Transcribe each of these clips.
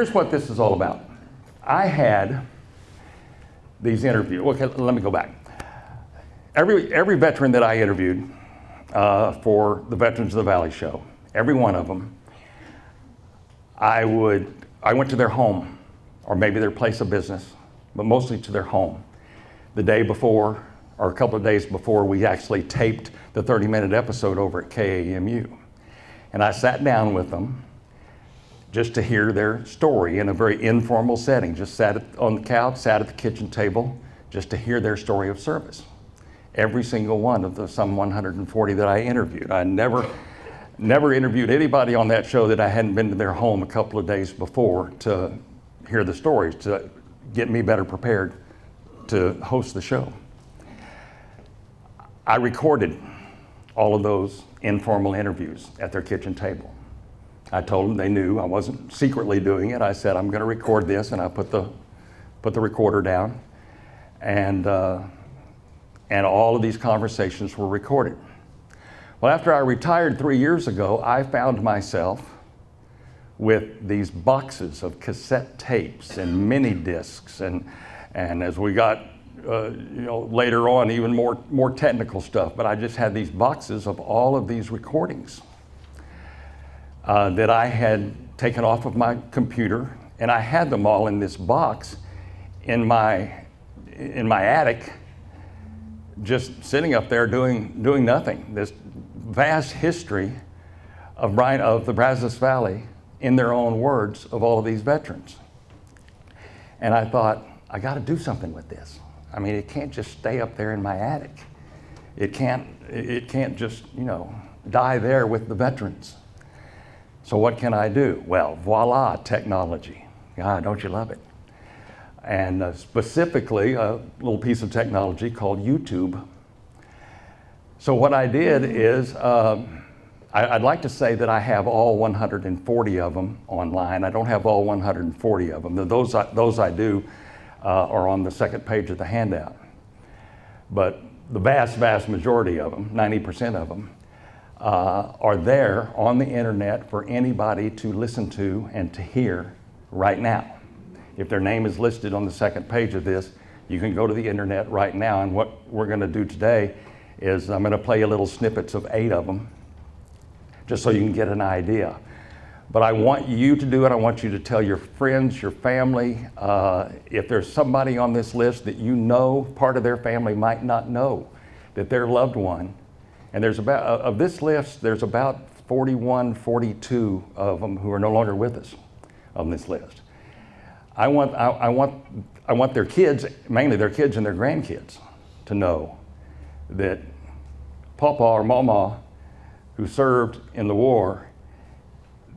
here's what this is all about. I had these interviews. Okay, let me go back. Every veteran that I interviewed for the Veterans of the Valley show, every one of them, I went to their home, or maybe their place of business, but mostly to their home, the day before, or a couple of days before we actually taped the 30-minute episode over at KAMU. And I sat down with them just to hear their story in a very informal setting. Just sat on the couch, sat at the kitchen table, just to hear their story of service. Every single one of the some 140 that I interviewed. I never interviewed anybody on that show that I hadn't been to their home a couple of days before to hear the stories, to get me better prepared to host the show. I recorded all of those informal interviews at their kitchen table. I told them, they knew I wasn't secretly doing it. I said, I'm going to record this, and I put the recorder down, and all of these conversations were recorded. Well, after I retired 3 years ago, I found myself with these boxes of cassette tapes and mini discs, and as we got later on, even more technical stuff. But I just had these boxes of all of these recordings that I had taken off of my computer, and I had them all in this box in my attic, just sitting up there doing nothing. This vast history of the Brazos Valley, in their own words, of all of these veterans. And I thought, I got to do something with this. I mean, it can't just stay up there in my attic. It can't just, die there with the veterans. So what can I do? Well, voila, technology. God, don't you love it? And specifically, a little piece of technology called YouTube. So what I did is, I'd like to say that I have all 140 of them online. I don't have all 140 of them. Those I do are on the second page of the handout. But the vast majority of them, 90% of them, are there on the internet for anybody to listen to and to hear right now. If their name is listed on the second page of this, you can go to the internet right now. And what we're going to do today is I'm going to play you little snippets of 8 of them, just so you can get an idea. But I want you to do it. I want you to tell your friends, your family. If there's somebody on this list that you know, part of their family might not know, that their loved one, and there's of this list, there's about 41, 42 of them who are no longer with us on this list. I want their kids, mainly their kids and their grandkids, to know that Papa or Mama, who served in the war,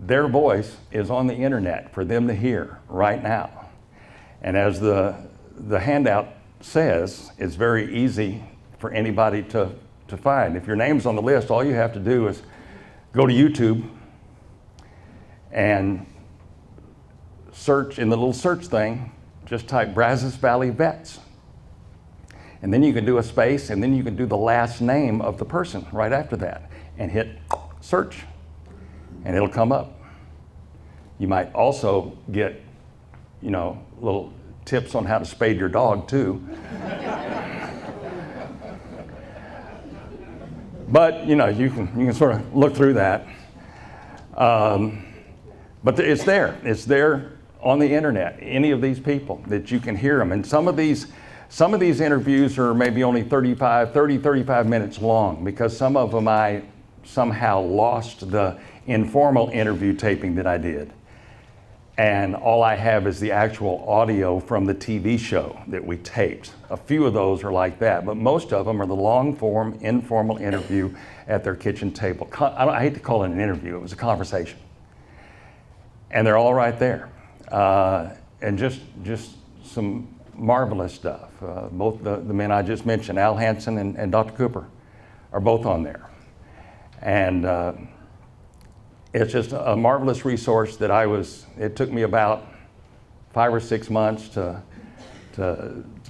their voice is on the internet for them to hear right now. And as the handout says, it's very easy for anybody to find. If your name's on the list, all you have to do is go to YouTube and search in the little search thing, just type Brazos Valley Vets. And then you can do a space, and then you can do the last name of the person right after that and hit search, and it'll come up. You might also get, little tips on how to spade your dog too. But you can sort of look through that. But it's there. It's there on the internet. Any of these people that you can hear them. And some of these interviews are maybe only 35 minutes long, because some of them I somehow lost the informal interview taping that I did. And all I have is the actual audio from the TV show that we taped. A few of those are like that, but most of them are the long-form, informal interview at their kitchen table. I hate to call it an interview, it was a conversation. And they're all right there. And just some marvelous stuff. Both the men I just mentioned, Al Hanson and Dr. Cooper, are both on there. And it's just a marvelous resource that it took me about 5 or 6 months to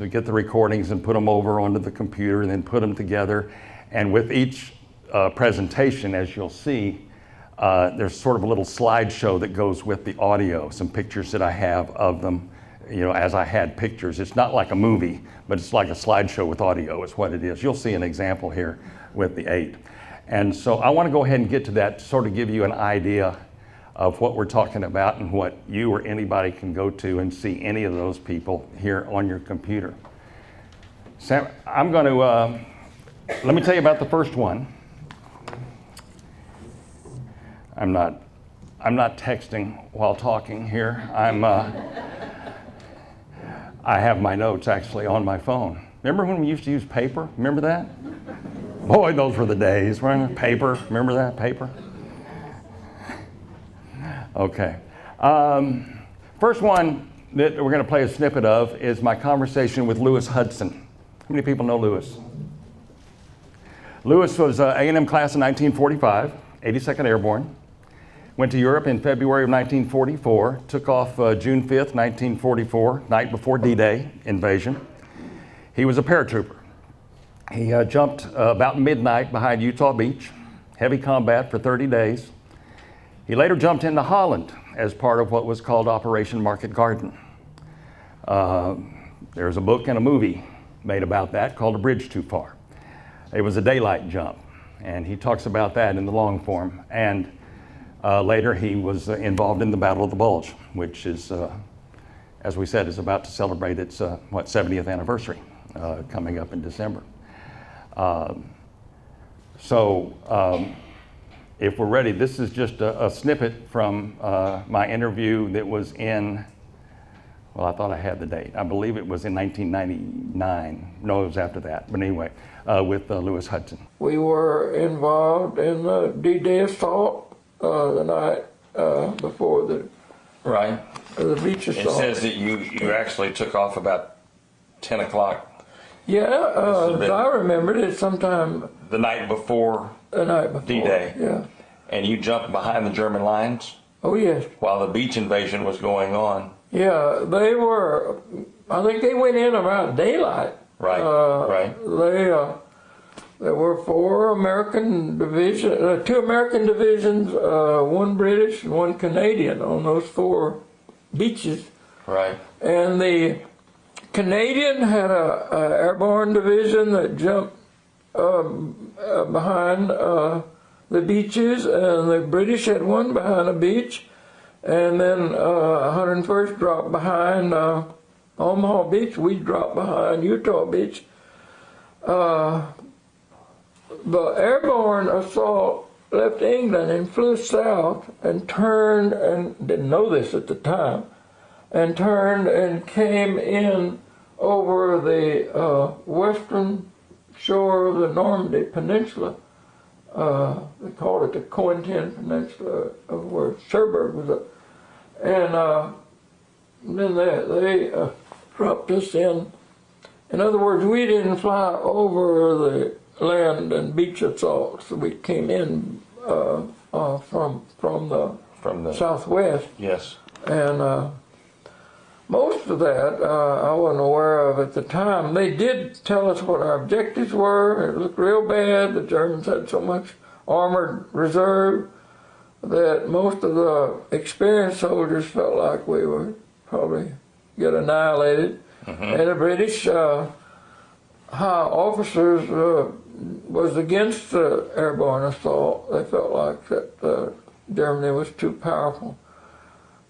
get the recordings and put them over onto the computer and then put them together. And with each presentation, as you'll see, there's sort of a little slideshow that goes with the audio, some pictures that I have of them, as I had pictures. It's not like a movie, but it's like a slideshow with audio is what it is. You'll see an example here with the 8. And so I want to go ahead and get to that to sort of give you an idea of what we're talking about and what you or anybody can go to and see any of those people here on your computer. Sam, I'm going to, let me tell you about the first one. I'm not texting while talking here. I have my notes actually on my phone. Remember when we used to use paper? Remember that? Boy, those were the days, right? Paper, remember that, paper? Okay. First one that we're going to play a snippet of is my conversation with Lewis Hudson. How many people know Lewis? Lewis was A&M class in 1945, 82nd Airborne. Went to Europe in February of 1944, took off June 5th, 1944, night before D-Day invasion. He was a paratrooper. He jumped about midnight behind Utah Beach, heavy combat for 30 days. He later jumped into Holland as part of what was called Operation Market Garden. There's a book and a movie made about that called A Bridge Too Far. It was a daylight jump, and he talks about that in the long form. And later he was involved in the Battle of the Bulge, which is, as we said, is about to celebrate its 70th anniversary coming up in December. If we're ready, this is just a snippet from my interview that was in, well, I thought I had the date. I believe it was in 1999. No, it was after that. But anyway, with Lewis Hudson. We were involved in the D-Day assault the night before the beach assault. It says that you actually took off about 10 o'clock. Yeah, I remembered it sometime. The night before D-Day. Yeah. And you jumped behind the German lines? Oh, yes. While the beach invasion was going on? Yeah, I think they went in around daylight. Right. There were 4 American divisions, 2 American divisions, 1 British and 1 Canadian on those 4 beaches. Right. And the Canadian had a airborne division that jumped behind the beaches, and the British had one behind a beach, and then 101st dropped behind Omaha Beach. We dropped behind Utah Beach. The airborne assault left England and flew south and turned, and didn't know this at the time, and turned and came in over the western shore of the Normandy Peninsula. They called it the Cotentin Peninsula, of where Cherbourg was up. And then they dropped us in. In other words, we didn't fly over the land and beach assaults. We came in from the southwest. Yes. And most of that I wasn't aware of at the time. They did tell us what our objectives were. It looked real bad. The Germans had so much armored reserve that most of the experienced soldiers felt like we would probably get annihilated. Mm-hmm. And the British high officers was against the airborne assault. They felt like that Germany was too powerful.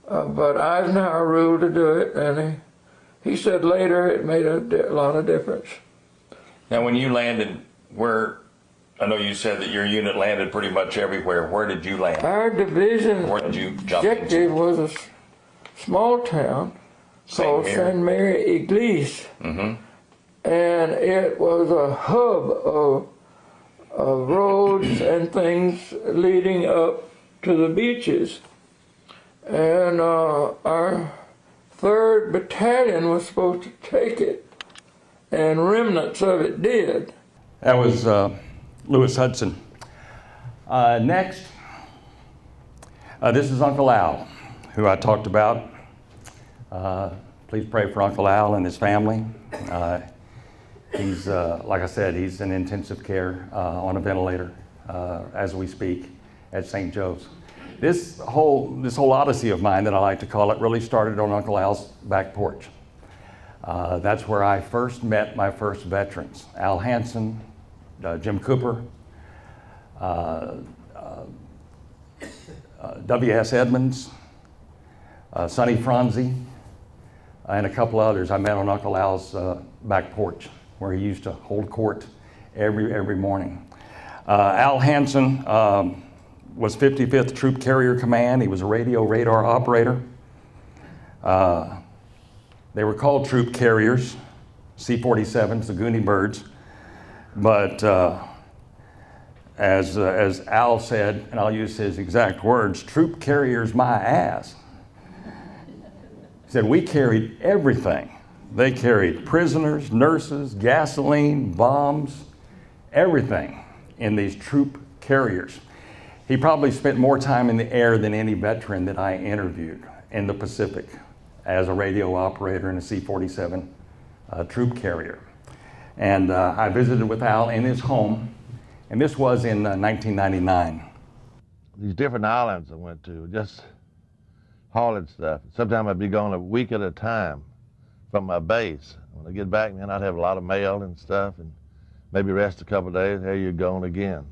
But Eisenhower ruled to do it, and he said later it made a lot of difference. Now, when you landed, I know you said that your unit landed pretty much everywhere. Where did you land? Our division objective was a small town called St. Mary Église, mm-hmm. and it was a hub of roads and things leading up to the beaches. And our 3rd Battalion was supposed to take it, and remnants of it did. That was Lewis Hudson. Next, this is Uncle Al, who I talked about. Please pray for Uncle Al and his family. He's, like I said, he's in intensive care on a ventilator as we speak. at St. Joe's. This whole odyssey of mine, that I like to call it, really started on Uncle Al's back porch. That's where I first met my first veterans: Al Hanson, Jim Cooper, W.S. Edmonds, Sonny Franzi, and a couple others I met on Uncle Al's back porch, where he used to hold court every morning. Al Hanson was 55th Troop Carrier Command. He was a radio radar operator. They were called troop carriers, C-47s, the Goonie birds. But as Al said, and I'll use his exact words, troop carriers my ass. He said, we carried everything. They carried prisoners, nurses, gasoline, bombs, everything in these troop carriers. He probably spent more time in the air than any veteran that I interviewed in the Pacific as a radio operator in a C-47 troop carrier. And I visited with Al in his home, and this was in 1999. These different islands I went to, just hauling stuff. Sometimes I'd be gone a week at a time from my base. When I get back, then I'd have a lot of mail and stuff, and maybe rest a couple of days. There you're going again.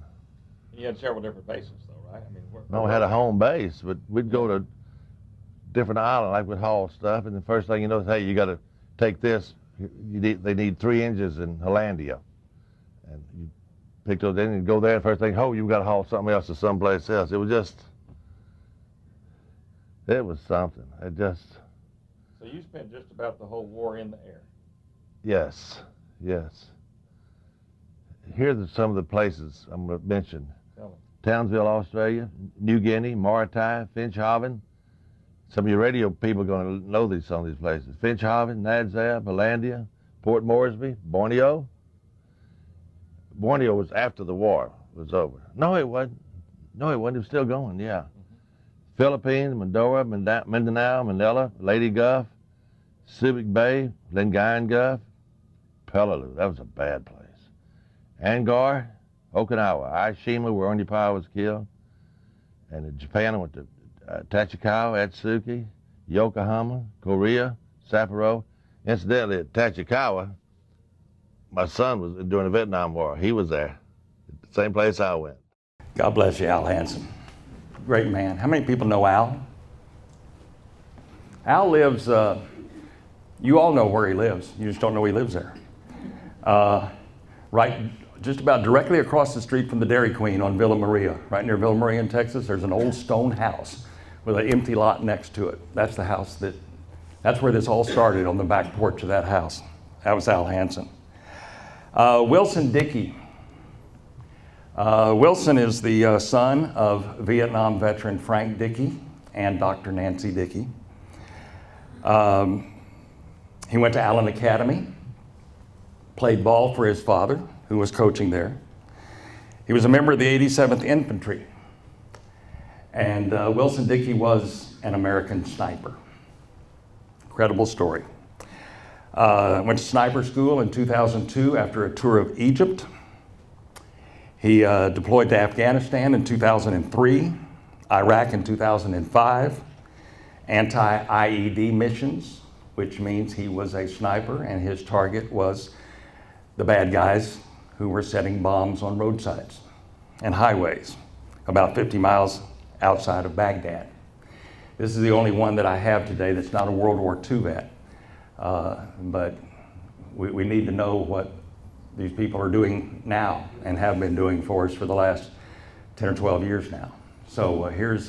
You had several different bases, though, right? I mean, No, I had a home base, but we'd go to different islands, like we'd haul stuff, and the first thing you know is, hey, you got to take this. They need 3 engines in Hollandia, and you pick those in and go there. And first thing, oh, you got to haul something else to someplace else. It was something. So you spent just about the whole war in the air. Yes. Here's some of the places I'm going to mention: Townsville, Australia; New Guinea; Mauritania; Finschhaven. Some of your radio people are going to know some of these places: Finschhaven, Nadzab, Hollandia, Port Moresby, Borneo. Borneo was after the war was over. No, it wasn't. It was still going, yeah. Mm-hmm. Philippines, Mindoro, Mindanao, Manila, Lady Gulf, Subic Bay, Lingayen Gulf, Peleliu. That was a bad place. Angar, Okinawa, Aishima, where Onyepa was killed. And in Japan, I went to Tachikawa, Atsuki, Yokohama, Korea, Sapporo. Incidentally, at Tachikawa, my son was during the Vietnam War. He was there, the same place I went. God bless you, Al Hanson. Great man. How many people know Al? Al lives, you all know where he lives. You just don't know he lives there. Right, just about directly across the street from the Dairy Queen on Villa Maria, right near Villa Maria in Texas, there's an old stone house with an empty lot next to it. That's the house that's where this all started, on the back porch of that house. That was Al Hanson. Wilson Dickey. Wilson is the son of Vietnam veteran Frank Dickey and Dr. Nancy Dickey. He went to Allen Academy, played ball for his father, who was coaching there. He was a member of the 87th Infantry. And Wilson Dickey was an American sniper. Incredible story. Went to sniper school in 2002 after a tour of Egypt. He deployed to Afghanistan in 2003, Iraq in 2005, anti-IED missions, which means he was a sniper and his target was the bad guys who were setting bombs on roadsides and highways about 50 miles outside of Baghdad. This is the only one that I have today that's not a World War II vet. But we need to know what these people are doing now and have been doing for us for the last 10 or 12 years now. So here's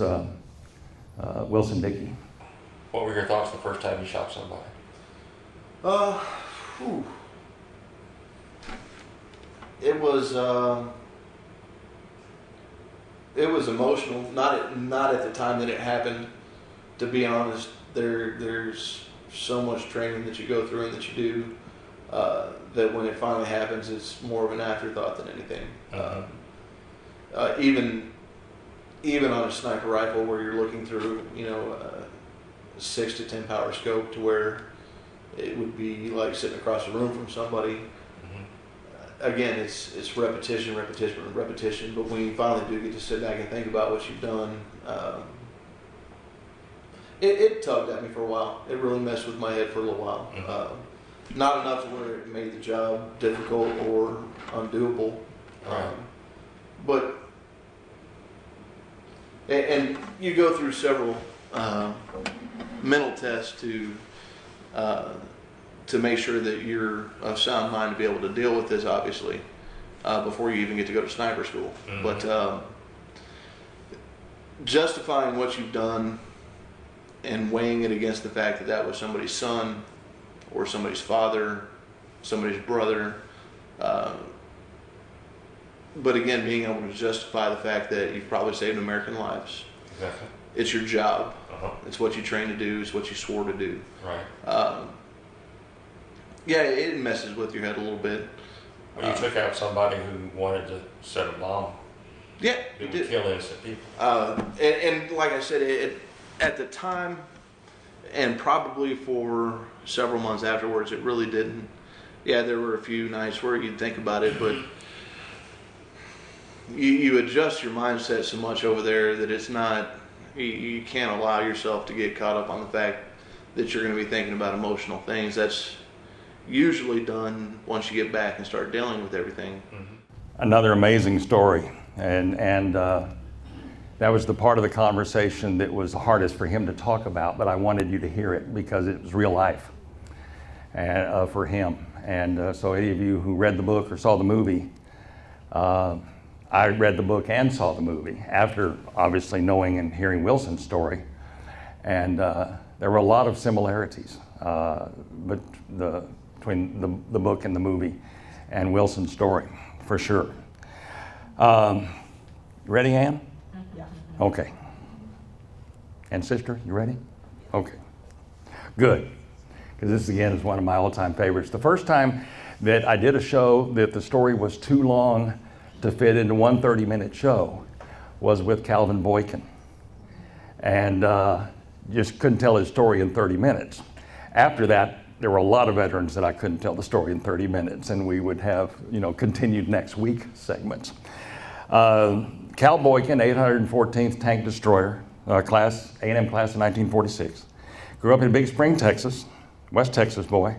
Wilson Dickey. What were your thoughts the first time you shot somebody? It was emotional. Not at the time that it happened. To be honest, there's so much training that you go through and that you do that when it finally happens, it's more of an afterthought than anything. Even on a sniper rifle, where you're looking through, a 6 to 10 power scope, to where it would be like sitting across the room from somebody. again, it's repetition. But when you finally do get to sit back and think about what you've done, it tugged at me for a while. It really messed with my head for a little while. Not enough to where it made the job difficult or undoable. Right. But and you go through several mental tests to make sure that you're of sound mind to be able to deal with this, obviously, before you even get to go to sniper school. But justifying what you've done and weighing it against the fact that that was somebody's son or somebody's father, somebody's brother, but again, being able to justify the fact that you've probably saved American lives. Exactly. It's your job. It's what you trained to do. It's what you swore to do. Right. Yeah, it messes with your head a little bit. Well, you took out somebody who wanted to set a bomb. Yeah, It it would did. kill innocent people. And like I said, at the time, and probably for several months afterwards, it really didn't. Yeah, there were a few nights where you'd think about it, but you adjust your mindset so much over there that it's not, you can't allow yourself to get caught up on the fact that you're going to be thinking about emotional things. That's usually done once you get back and start dealing with everything. Another amazing story, and that was the part of the conversation that was the hardest for him to talk about, but I wanted you to hear it because it was real life and, for him. And so any of you who read the book or saw the movie, I read the book and saw the movie after obviously knowing and hearing Wilson's story. And there were a lot of similarities between the book and the movie and Wilson's story, for sure. Ready, Ann? Yeah. Okay. And sister, you ready? Okay. Good. Because this again is one of my all-time favorites. The first time that I did a show that the story was too long to fit into one 30-minute show was with Calvin Boykin. And just couldn't tell his story in 30 minutes. After that, there were a lot of veterans that I couldn't tell the story in 30 minutes, and we would have, continued next week segments. Cal Boykin, 814th Tank Destroyer, A&M class of 1946. Grew up in Big Spring, Texas, West Texas boy.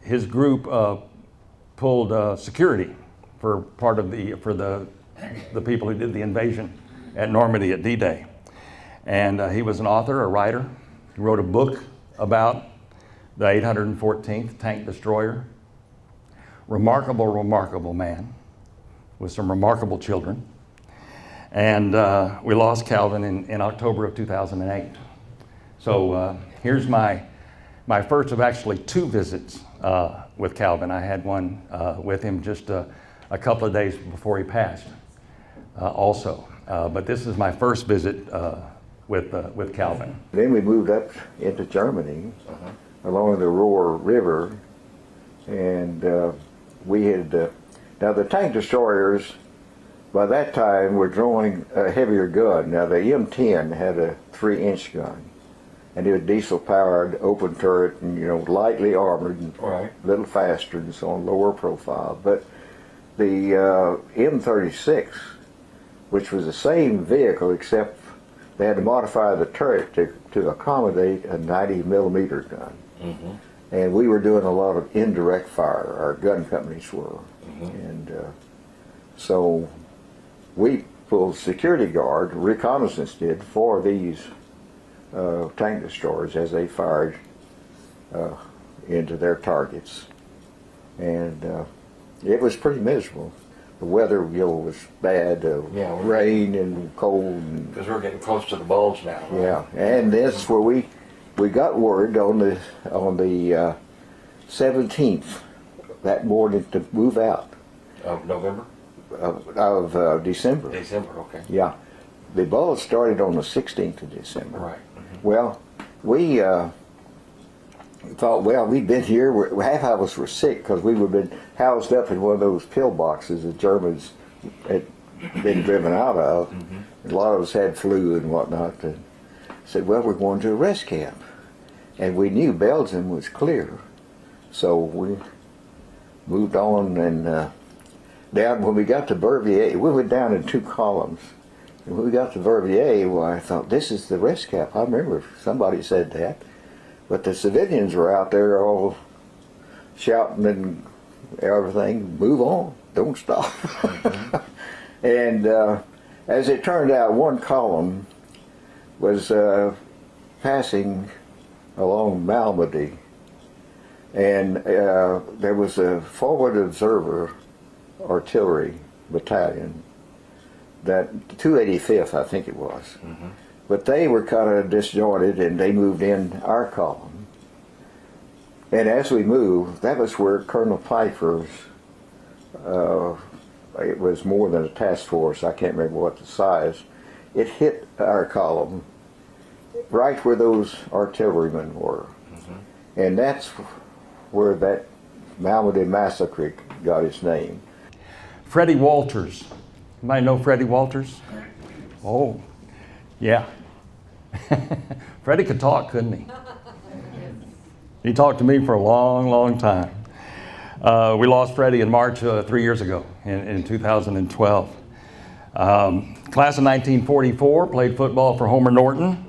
His group pulled security for part of the people who did the invasion at Normandy at D-Day. And he was an author, a writer. He wrote a book about the 814th Tank Destroyer. Remarkable, remarkable man with some remarkable children. And we lost Calvin in October of 2008. So here's my first of actually two visits with Calvin. I had one with him just a couple of days before he passed also. But this is my first visit with Calvin. Then we moved up into Germany along the Ruhr River, and we had, now the tank destroyers by that time were drawing a heavier gun. Now the M10 had a 3-inch gun, and it was diesel powered, open turret, and lightly armored, and a little faster and so on, lower profile. But the M36, which was the same vehicle except they had to modify the turret to accommodate a 90 millimeter gun. And we were doing a lot of indirect fire, our gun companies were. And so we pulled security guard, reconnaissance did, for these tank destroyers as they fired into their targets. And it was pretty miserable. The weather, was bad, rain and cold. Because we're getting close to the Bulge now. Yeah, and this is where we got word on the 17th that morning to move out. Of November? Of December. December, okay. Yeah, the Bulge started on the 16th of December. Right. Well, we thought, we'd been here. Half of us were sick because we were been housed up in one of those pill boxes the Germans had been driven out of. A lot of us had flu and whatnot. And said, we're going to a rest camp. and we knew Belgium was clear. So we moved on, and down when we got to Verviers, we went down in 2 columns. And when we got to Verviers, well, I thought, this is the rest cap. I remember somebody said that. But the civilians were out there all shouting and everything, move on, don't stop. And as it turned out, 1 column was passing along Malmedy, and there was a forward observer artillery battalion, that 285th I think it was, but they were kind of disjointed and they moved in our column. And as we moved, that was where Colonel Pfeiffer's, it was more than a task force, I can't remember what the size, it hit our column right where those artillerymen were. And that's where that Malmedy massacre got its name. Freddie Walters. Anybody know Freddie Walters? Oh, yeah. Freddie could talk, couldn't he? He talked to me for a long, long time. We lost Freddie in March 3 years ago, in 2012. Class of 1944, played football for Homer Norton.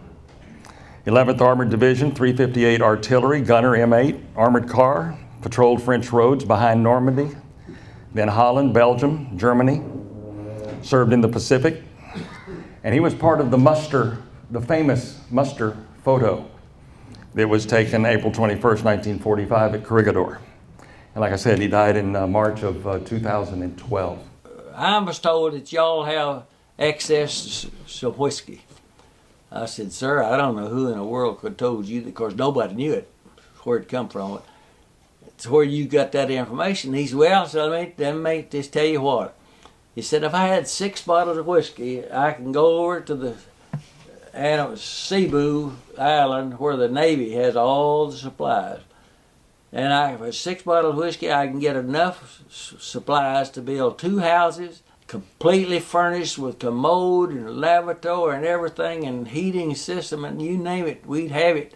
11th Armored Division, 358 Artillery, gunner M8, armored car, patrolled French roads behind Normandy, then Holland, Belgium, Germany, served in the Pacific. And he was part of the muster, the famous muster photo that was taken April 21st, 1945 at Corregidor. And like I said, he died in March of 2012. I was told that y'all have access to whiskey. I said, sir, I don't know who in the world could have told you that. Of course, nobody knew it, where it come from. It's where you got that information. He said, well, so let me just tell you what. He said, if I had 6 bottles of whiskey, I can go over to the Cebu Island where the Navy has all the supplies. And for 6 bottles of whiskey, I can get enough supplies to build 2 houses, completely furnished with commode and lavatory and everything, and heating system, and you name it, we'd have it.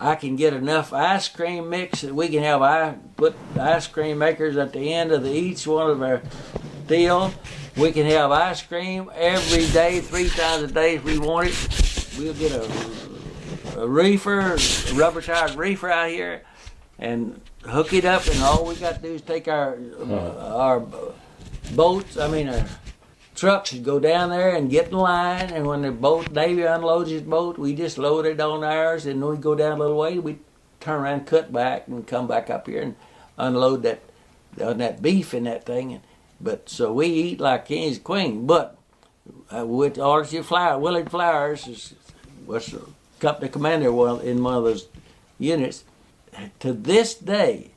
I can get enough ice cream mix that we can have, put ice cream makers at the end of each one of our deal. We can have ice cream every day, 3 times a day if we want it. We'll get a reefer, a rubber tired reefer out here, and hook it up, and all we got to do is take our boats, our trucks, and go down there and get in line, and when the Navy unloads his boat, we just load it on ours, and then we go down a little way, we turn around, cut back, and come back up here and unload that beef in that thing. But so we eat like kings and queens. But with RC Willard Flowers was the company commander in one of those units. To this day,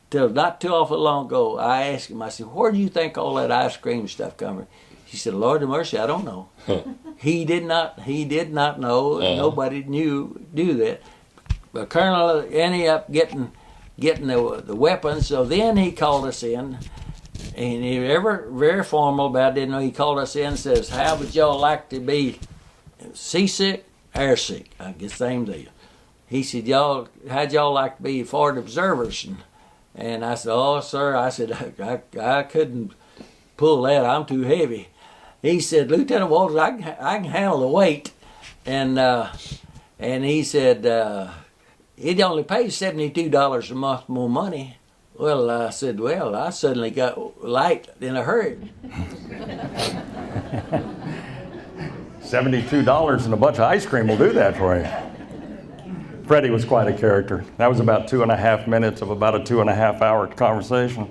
till not too awful long ago, I asked him, I said, where do you think all that ice cream stuff come from? He said, Lord have mercy, I don't know. He did not know. Nobody knew that. But Colonel ended up getting the weapons, so then he called us in. And he was very formal about it. He called us in and says, how would y'all like to be seasick, airsick? I guess same deal. He said, how'd y'all like to be forward observers? And I said, oh, sir, I couldn't pull that. I'm too heavy. He said, Lieutenant Walters, I can handle the weight. And he said, he'd only pay $72 a month more money. Well, I said, well, I suddenly got light in a hurry. $72 and a bunch of ice cream will do that for you. Freddie was quite a character. That was about 2.5 minutes of about a 2.5-hour conversation.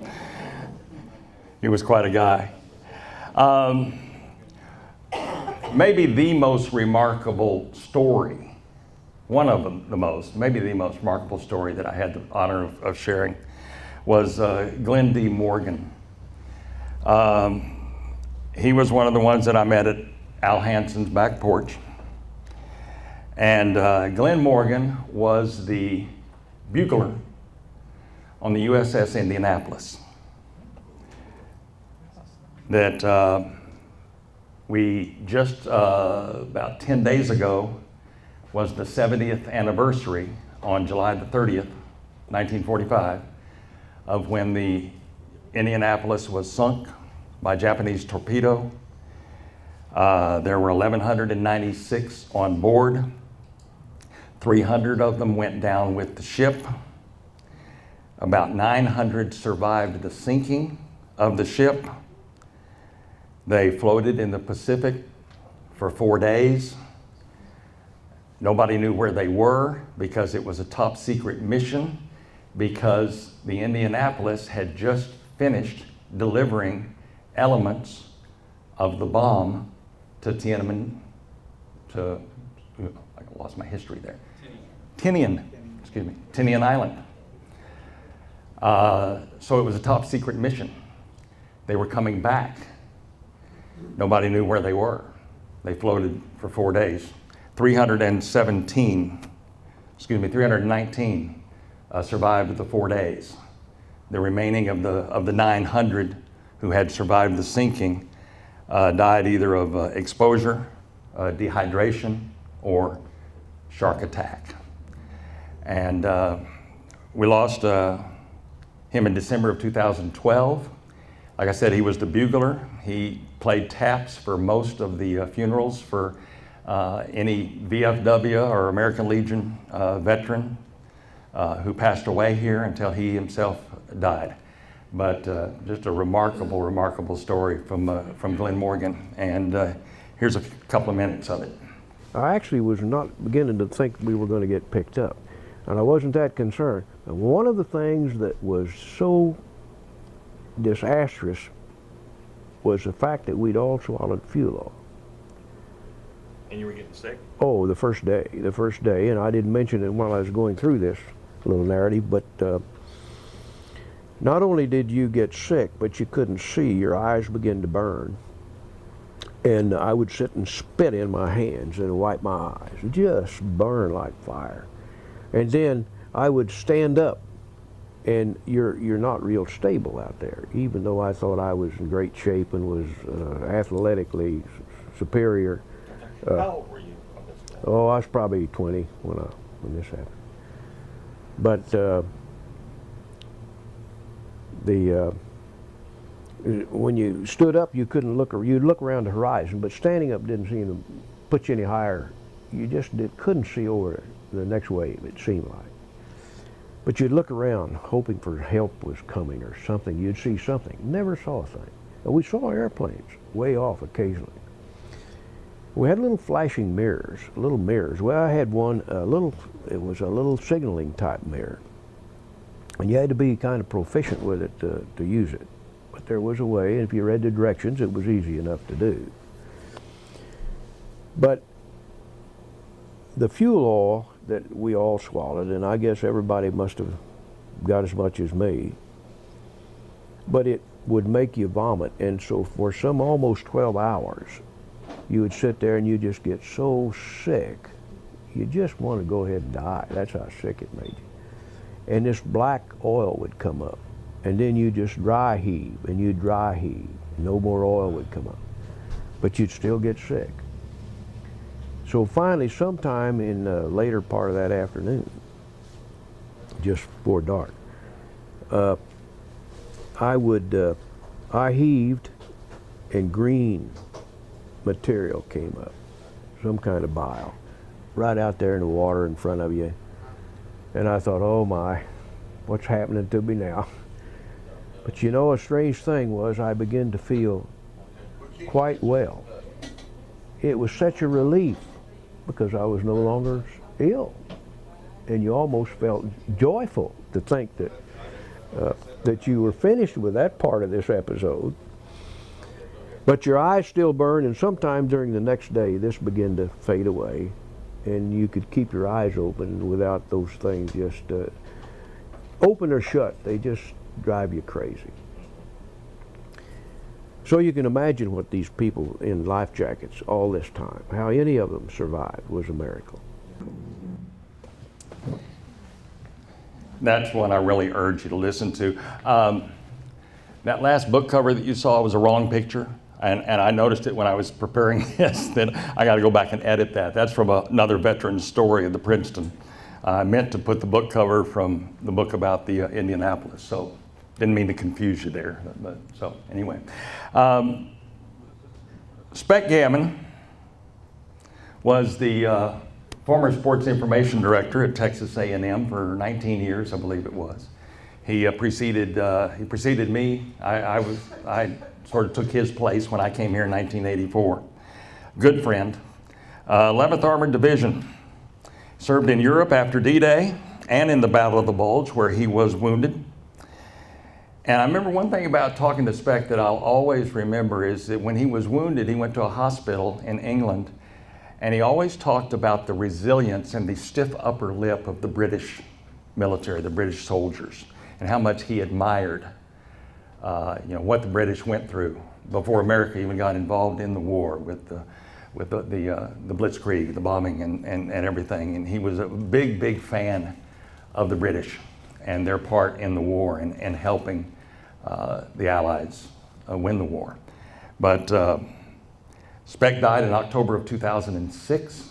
He was quite a guy. Maybe the most remarkable story, one of them, maybe the most remarkable story that I had the honor of sharing was Glenn D. Morgan. He was one of the ones that I met at Al Hanson's back porch. And Glenn Morgan was the bugler on the Uss Indianapolis that we just about 10 days ago was the 70th anniversary on July the 30th, 1945, of when the Indianapolis was sunk by Japanese torpedo. There were 1,196 on board. 300 of them went down with the ship. About 900 survived the sinking of the ship. They floated in the Pacific for 4 days. Nobody knew where they were because it was a top secret mission, because the Indianapolis had just finished delivering elements of the bomb to Tiananmen, I lost my history there. Tinian Island. So it was a top secret mission. They were coming back. Nobody knew where they were. They floated for 4 days. 319 survived the 4 days. The remaining of the 900 who had survived the sinking died either of exposure, dehydration, or shark attack. And we lost him in December of 2012. Like I said, he was the bugler. He played taps for most of the funerals for any VFW or American Legion veteran who passed away here until he himself died. But just a remarkable, remarkable story from Glenn Morgan. And here's a couple of minutes of it. I actually was not beginning to think we were going to get picked up, and I wasn't that concerned. And one of the things that was so disastrous was the fact that we'd all swallowed fuel oil. And you were getting sick? Oh, the first day, and I didn't mention it while I was going through this little narrative, but not only did you get sick, but you couldn't see, your eyes began to burn. And I would sit and spit in my hands and wipe my eyes, just burn like fire. And then I would stand up, and you're not real stable out there, even though I thought I was in great shape and was athletically superior. How old were you on this day? Oh, I was probably 20 when this happened. But when you stood up, you couldn't look, or you'd look around the horizon, but standing up didn't seem to put you any higher. You just couldn't see over the next wave, it seemed like. But you'd look around, hoping for help was coming or something. You'd see something. Never saw a thing. And we saw airplanes way off occasionally. We had little flashing mirrors, little mirrors. Well, I had one, it was a little signaling type mirror. And you had to be kind of proficient with it to use it. But there was a way, and if you read the directions, it was easy enough to do. But the fuel oil that we all swallowed, and I guess everybody must have got as much as me, but it would make you vomit. And so for some almost 12 hours, you would sit there and you just get so sick, you just want to go ahead and die. That's how sick it made you. And this black oil would come up, and then you just dry heave, and you dry heave. No more oil would come up, but you'd still get sick. So finally, sometime in the later part of that afternoon, just before dark, I heaved, and green material came up, some kind of bile, right out there in the water in front of you. And I thought, oh my, what's happening to me now? But you know, a strange thing was I began to feel quite well. It was such a relief because I was no longer ill. And you almost felt joyful to think that, that you were finished with that part of this episode. But your eyes still burn, and sometime during the next day, this began to fade away, and you could keep your eyes open without those things just open or shut. They just drive you crazy. So you can imagine what these people in life jackets all this time, how any of them survived was a miracle. That's one I really urge you to listen to. That last book cover that you saw was a wrong picture. And I noticed it when I was preparing this, that I got to go back and edit that. That's from another veteran's story of the Princeton I meant to put the book cover from the book about the Indianapolis, so didn't mean to confuse you there. But so anyway, Spec Gammon was the former sports information director at Texas A&M for 19 years, I believe it was. He preceded me. I sort of took his place when I came here in 1984. Good friend. 11th Armored Division. Served in Europe after D-Day and in the Battle of the Bulge, where he was wounded. And I remember one thing about talking to Spec that I'll always remember is that when he was wounded, he went to a hospital in England, and he always talked about the resilience and the stiff upper lip of the British military, the British soldiers, and how much he admired what the British went through before America even got involved in the war with the Blitzkrieg, the bombing and everything. And he was a big, big fan of the British and their part in the war and helping the Allies win the war. But Spec died in October of 2006.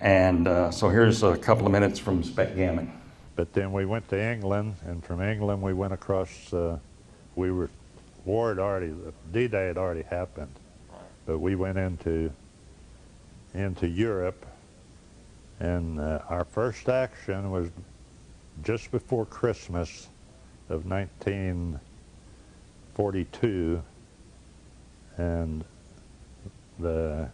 And so here's a couple of minutes from Spec Gammon. But then we went to England, and from England we went across, war had already, D-Day had already happened. But we went into Europe, and our first action was just before Christmas of 1942, and the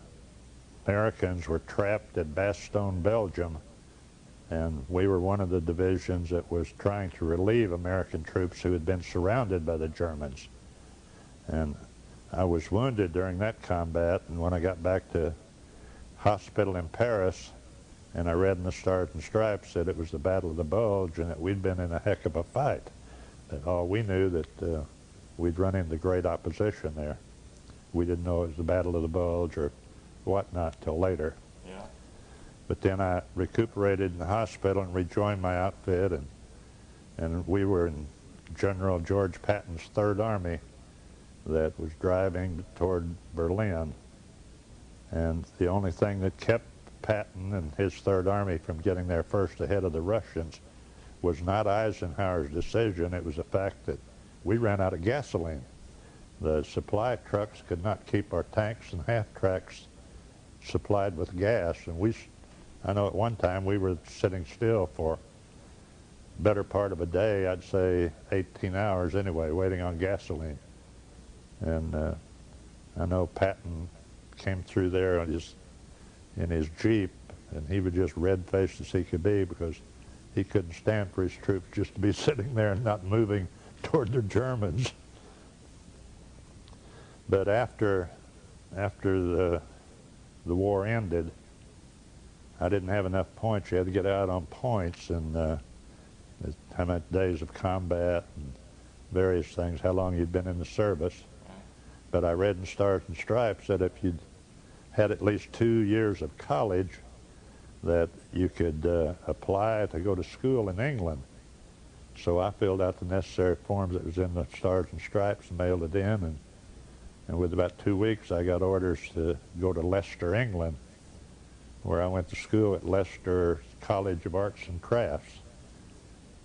Americans were trapped at Bastogne, Belgium, and we were one of the divisions that was trying to relieve American troops who had been surrounded by the Germans. And I was wounded during that combat, and when I got back to hospital in Paris, and I read in the Stars and Stripes that it was the Battle of the Bulge and that we'd been in a heck of a fight. That all we knew that we'd run into great opposition there. We didn't know it was the Battle of the Bulge or whatnot till later. Yeah. But then I recuperated in the hospital and rejoined my outfit, and we were in General George Patton's Third Army that was driving toward Berlin. And the only thing that kept Patton and his Third Army from getting there first ahead of the Russians was not Eisenhower's decision. It was the fact that we ran out of gasoline. The supply trucks could not keep our tanks and half-tracks supplied with gas. And I know at one time we were sitting still for better part of a day, I'd say 18 hours anyway, waiting on gasoline. And I know Patton came through there in his Jeep, and he was just red-faced as he could be because he couldn't stand for his troops just to be sitting there and not moving toward the Germans. But after the war ended, I didn't have enough points. You had to get out on points, and how many days of combat and various things, how long you'd been in the service. But I read in Stars and Stripes that if you'd had at least 2 years of college, that you could apply to go to school in England. So I filled out the necessary forms that was in the Stars and Stripes and mailed it in, and with about 2 weeks I got orders to go to Leicester, England, where I went to school at Leicester College of Arts and Crafts.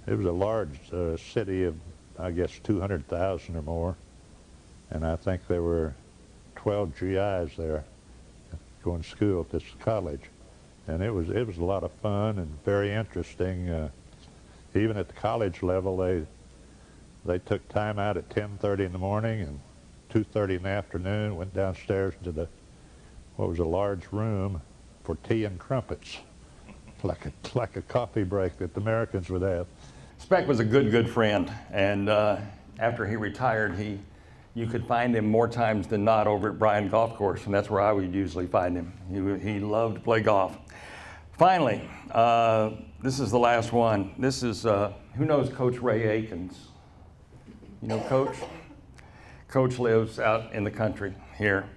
It was a large city of, I guess, 200,000 or more, and I think there were 12 GIs there going to school at this college. And it was a lot of fun and very interesting. Even at the college level, they took time out at 10:30 in the morning and 2:30 in the afternoon, went downstairs to what was a large room for tea and crumpets, like a coffee break that the Americans would have. Spec was a good friend, and after he retired, you could find him more times than not over at Bryan Golf Course, and that's where I would usually find him. He loved to play golf. Finally, this is the last one. This is, who knows Coach Ray Aikens? You know Coach? Coach lives out in the country here.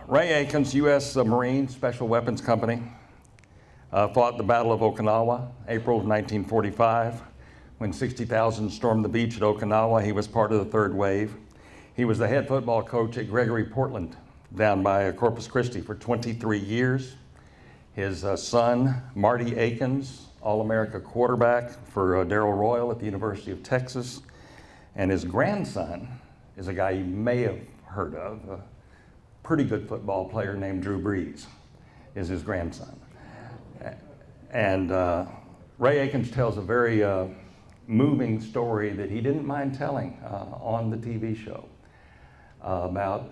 Ray Aikens, U.S. Marine Special Weapons Company, fought the Battle of Okinawa, April of 1945. When 60,000 stormed the beach at Okinawa, he was part of the third wave. He was the head football coach at Gregory Portland down by Corpus Christi for 23 years. His son, Marty Aikens, All-America quarterback for Darrell Royal at the University of Texas. And his grandson is a guy you may have heard of, a pretty good football player named Drew Brees is his grandson. And Ray Aikens tells a very moving story that he didn't mind telling on the TV show about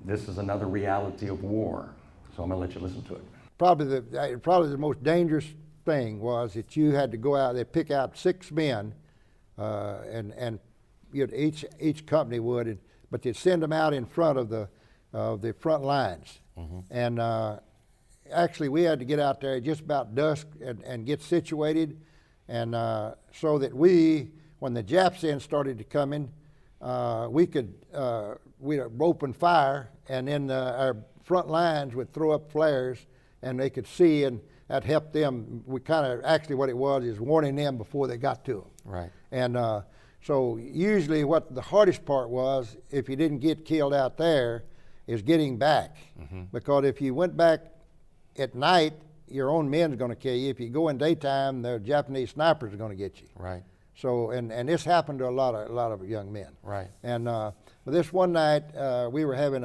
this is another reality of war. So I'm gonna let you listen to it. Probably the most dangerous thing was that you had to go out, they pick out 6 men, and you'd, each company would, but they'd send them out in front of the front lines. And actually we had to get out there just about dusk and get situated, and so that when the Japs in started to come in, we'd open fire, and then our front lines would throw up flares, and they could see, and that helped them. We kind of, actually what it was is warning them before they got to them. Right. And so usually what the hardest part was, if you didn't get killed out there, is getting back. Because if you went back at night, your own men's going to kill you. If you go in daytime, the Japanese snipers are going to get you. Right. So, and this happened to a lot of young men. Right. And but this one night, we were having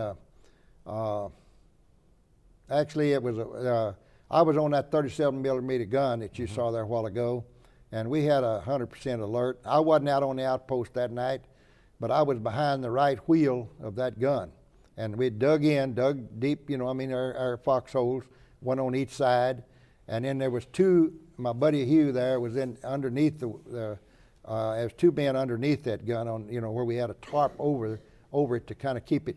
actually it was I was on that 37 millimeter gun that you saw there a while ago, and we had 100% alert. I wasn't out on the outpost that night, but I was behind the right wheel of that gun. And we dug deep, our foxholes, one on each side. And then there was 2, my buddy Hugh there was underneath there was 2 men underneath that gun on, where we had a tarp over it to kind of keep it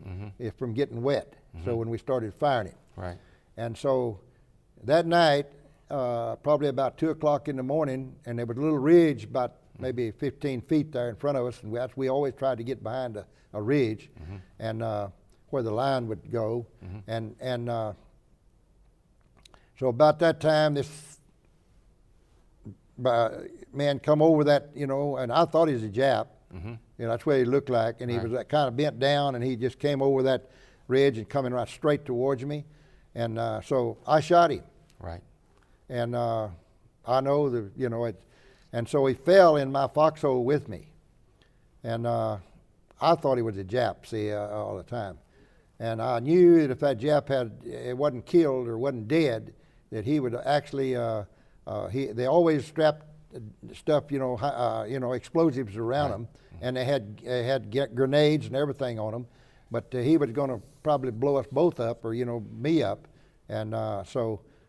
from getting wet. So when we started firing it. Right. And so that night, probably about 2 o'clock in the morning, and there was a little ridge about maybe 15 feet there in front of us, and we always tried to get behind a ridge, and where the line would go. And so about that time, this man come over that, and I thought he was a Jap. That's what he looked like, and he was kind of bent down, and he just came over that ridge and coming right straight towards me. And so I shot him. Right. And I know and so he fell in my foxhole with me. And I thought he was a Jap, see, all the time. And I knew that if that Jap wasn't killed or wasn't dead, that he would actually, they always strapped stuff, explosives around them, and they had grenades and everything on them. But he was going to probably blow us both up, or me up, and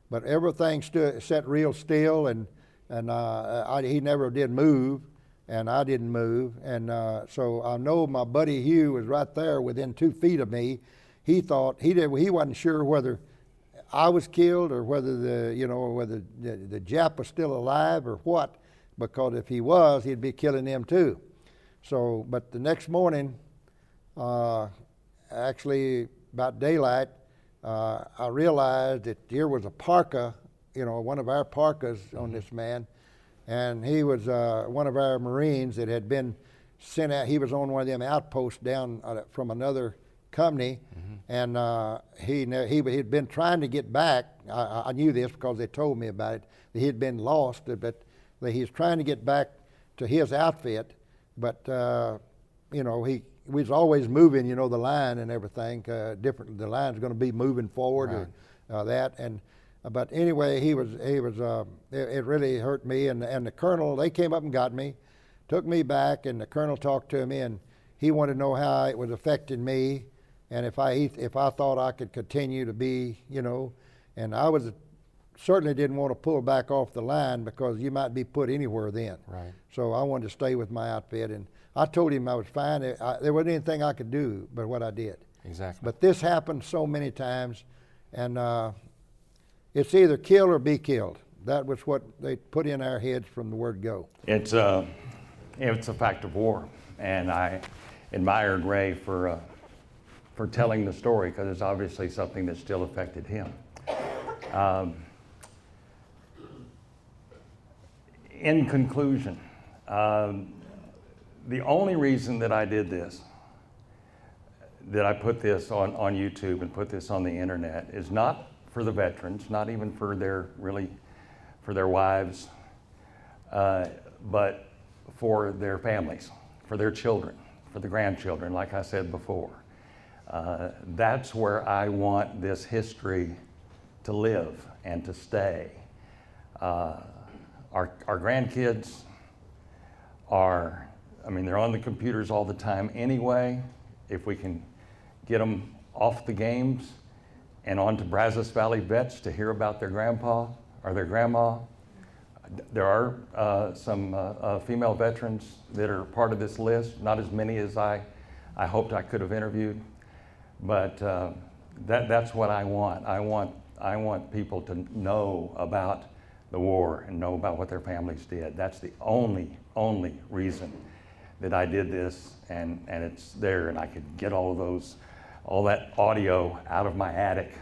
but everything sat real still, and he never did move, and I didn't move, and so I know my buddy Hugh was right there within 2 feet of me. He thought he wasn't sure whether I was killed or whether the Jap was still alive or what, because if he was, he'd be killing them too. So, but the next morning, actually about daylight, I realized that here was a parka, one of our parkas on this man, and he was one of our Marines that had been sent out. He was on one of them outposts down from another company, and he'd been trying to get back. I knew this because they told me about it. That he'd been lost, but he was trying to get back to his outfit, but he was always moving, the line and everything. The line's going to be moving forward, or that. And but anyway, he was. It really hurt me. And the colonel, they came up and got me, took me back, and the colonel talked to me, and he wanted to know how it was affecting me, and if I thought I could continue to be, and I certainly didn't want to pull back off the line because you might be put anywhere then. Right. So I wanted to stay with my outfit, and I told him I was fine. There wasn't anything I could do but what I did. Exactly. But this happened so many times, and it's either kill or be killed. That was what they put in our heads from the word go. It's a fact of war, and I admired Ray for telling the story, because it's obviously something that still affected him. In conclusion, the only reason that I did this, that I put this on YouTube and put this on the internet, is not for the veterans, not even for their wives, but for their families, for their children, for the grandchildren, like I said before. That's where I want this history to live and to stay. Our grandkids are, they're on the computers all the time anyway. If we can get them off the games and onto Brazos Valley Vets to hear about their grandpa or their grandma. There are some female veterans that are part of this list, not as many as I hoped I could have interviewed, but that's what I want. I want people to know about the war and know about what their families did. That's the only reason that I did this, and it's there, and I could get all that audio out of my attic,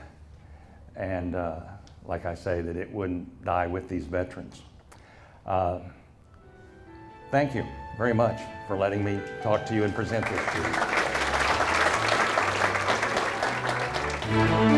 and like I say, that it wouldn't die with these veterans. Thank you very much for letting me talk to you and present this to you.